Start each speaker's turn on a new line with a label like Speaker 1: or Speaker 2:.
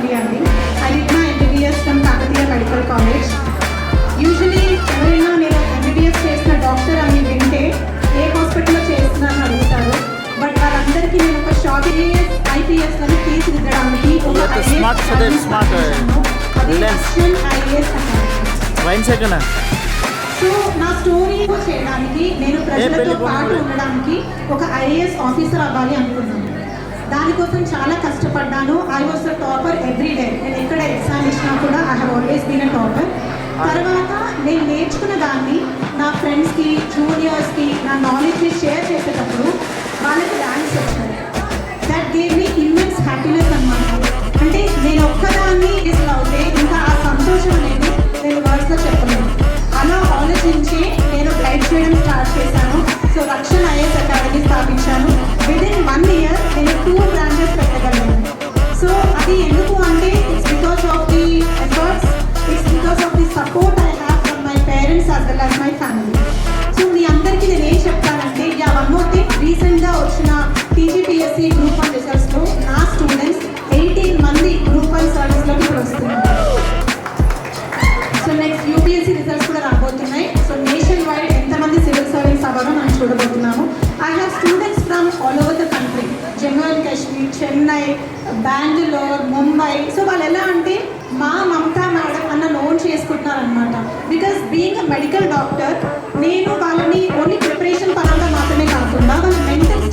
Speaker 1: Gauri Andi. I did my MBBS from Kakatiya Medical College. Usually ఎవరైనా నేను MBBS చేసిన doctor అని వింటే ఏ హాస్పిటల్లో చేస్తున్నాను అడుగుతారు. బట్ వాళ్ళందరికీ నేను ఒక షార్ట్ IPS లను తీర్చిదిద్దడానికి ఒక సో నా స్టోరీ చేయడానికి నేను ప్రజలతో పాటు ఉండడానికి ఒక IAS ఆఫీసర్ అవ్వాలి అనుకున్నాను. దానికోసం చాలా కష్టపడ్డాను. I was the topper everyday. నేను ఎక్కడ ఎగ్జామ్ ఇచ్చినా కూడా I have always been a topper. తర్వాత నేను నేర్చుకున్న దాన్ని నా ఫ్రెండ్స్కి, జూనియర్స్కి నా నాలెడ్జ్ని షేర్ చేసేటప్పుడు వాళ్ళకి ర్యాంక్స్ వచ్చాయి. That gave me immense happiness అన్నమాట. అంటే నేను ఒక్కదాన్ని ఇట్లా అవుతే ఇంకా ఆ సంతోషం అనేది నేను వర్డ్స్లో చెప్పలేను. అలా ఆలోచించి నేను గైడ్ చేయడం స్టార్ట్ చేశాను. సో రక్షణ IAS అకాడమీ స్థాపించాను. విదిన్ 1 year నేను 2 branches పెట్టగలను. సో అది ఎందుకు అంటే it's because of the efforts, it's because of the support I have from my parents as well as my family. So మీ అందరికీ నేను ఏం చెప్తానంటే వన్ మోర్ థింగ్, రీసెంట్గా వచ్చిన TGPSC గ్రూప్ 1 రిజల్ట్స్లో నా స్టూడెంట్స్ 18 మంది గ్రూప్ 1 సర్వీస్లోకి ఇప్పుడు వస్తున్నారు. సో నెక్స్ట్ UPSC రిజల్ట్స్ కూడా రాబోతున్నాయి. సో నేషన్ వైడ్ ఎంతమంది సివిల్ సర్వీస్ అవ్వాలో మనం చూడబోతున్నాము. I have students from all over the country, Jammu and Kashmir, Chennai, Bengaluru, Mumbai. So వాళ్ళు ఎలా అంటే మా మమతా మేడం అన్న నోన్ చేసుకుంటున్నారు అనమాట. Because being a medical doctor నేను వాళ్ళని ఓన్లీ ప్రిపరేషన్ పరంగా మాత్రమే కాకుండా వాళ్ళ మెంటల్